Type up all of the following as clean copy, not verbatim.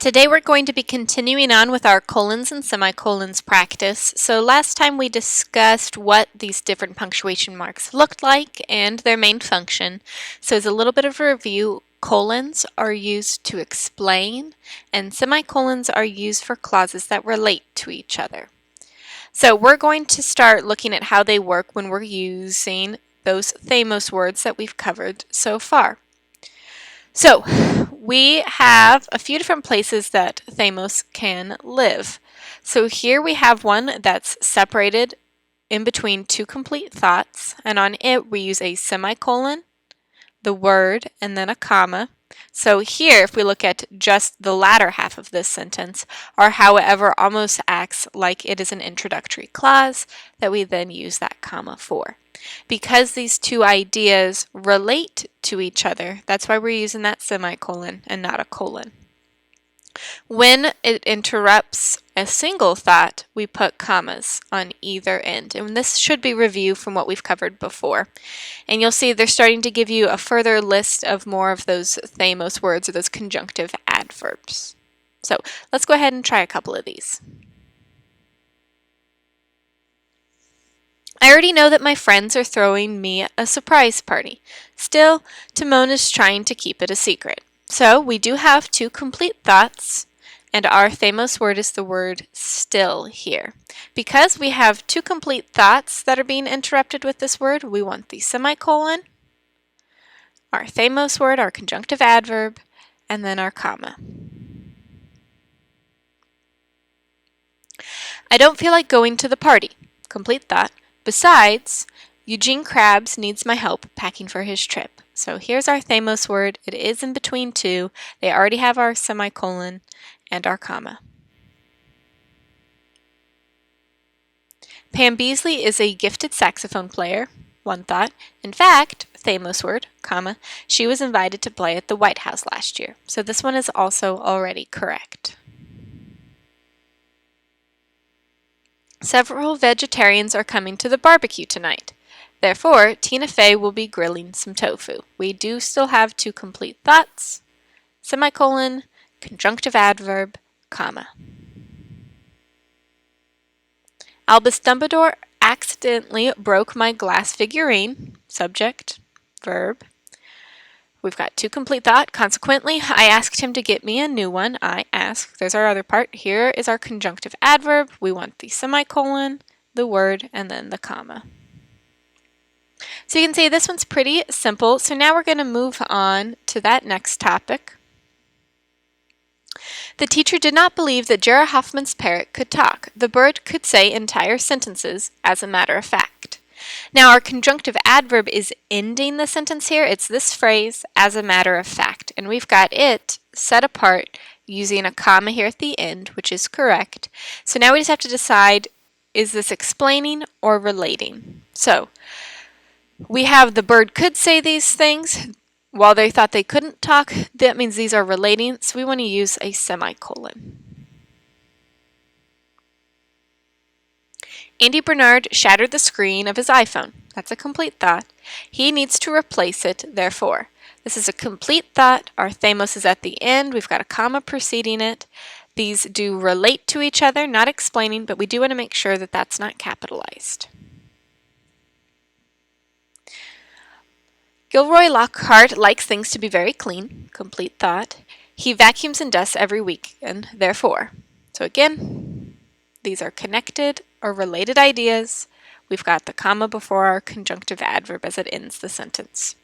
Today we're going to be continuing on with our colons and semicolons practice. So last time we discussed what these different punctuation marks looked like and their main function. So as a little bit of a review, colons are used to explain and semicolons are used for clauses that relate to each other. So we're going to start looking at how they work when we're using those THAMOs words that we've covered so far. So we have a few different places that THAMOs can live. So here we have one that's separated in between two complete thoughts, and on it we use a semicolon, the word, and then a comma. So here, if we look at just the latter half of this sentence, our however almost acts like it is an introductory clause that we then use that comma for. Because these two ideas relate to each other, that's why we're using that semicolon and not a colon. When it interrupts a single thought, we put commas on either end. And this should be review from what we've covered before. And you'll see they're starting to give you a further list of more of those THAMOs words or those conjunctive adverbs. So let's go ahead and try a couple of these. I already know that my friends are throwing me a surprise party. Still, Timon is trying to keep it a secret. So we do have two complete thoughts, and our THAMOs word is the word still here. Because we have two complete thoughts that are being interrupted with this word, we want the semicolon, our THAMOs word, our conjunctive adverb, and then our comma. I don't feel like going to the party. Complete thought. Besides, Eugene Krabs needs my help packing for his trip. So here's our THAMOs word. It is in between two. They already have our semicolon and our comma. Pam Bailey is a gifted saxophone player. One thought. In fact, THAMOs word, comma, she was invited to play at the White House last year. So this one is also already correct. Several vegetarians are coming to the barbecue tonight. Therefore, Tina Fey will be grilling some tofu. We do still have two complete thoughts, semicolon, conjunctive adverb, comma. Albus Dumbledore accidentally broke my glass figurine, subject, verb. We've got two complete thought. Consequently, I asked him to get me a new one. I asked. There's our other part. Here is our conjunctive adverb. We want the semicolon, the word, and then the comma. So you can see this one's pretty simple. So now we're going to move on to that next topic. The teacher did not believe that Jera Hoffman's parrot could talk. The bird could say entire sentences, as a matter of fact. Now our conjunctive adverb is ending the sentence here. It's this phrase, as a matter of fact. And we've got it set apart using a comma here at the end, which is correct. So now we just have to decide, is this explaining or relating? So we have the bird could say these things while they thought they couldn't talk. That means these are relating, so we want to use a semicolon. Andy Bernard shattered the screen of his iPhone. That's a complete thought. He needs to replace it, therefore. This is a complete thought. Our THAMOs is at the end. We've got a comma preceding it. These do relate to each other, not explaining, but we do want to make sure that that's not capitalized. Gilroy Lockhart likes things to be very clean. Complete thought. He vacuums and dusts every week, and therefore. So again, these are connected or related ideas. We've got the comma before our conjunctive adverb as it ends the sentence.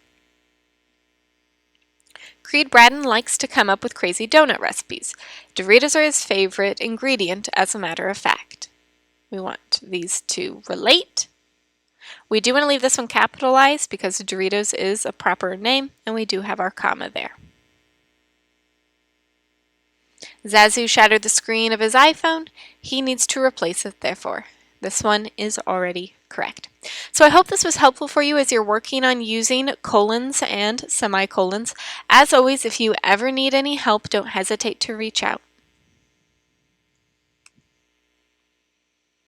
Creed Bratton likes to come up with crazy donut recipes. Doritos are his favorite ingredient, as a matter of fact. We want these to relate. We do want to leave this one capitalized because Doritos is a proper name, and we do have our comma there. Zazu shattered the screen of his iPhone. He needs to replace it, therefore. This one is already correct. So I hope this was helpful for you as you're working on using colons and semicolons. As always, if you ever need any help, don't hesitate to reach out.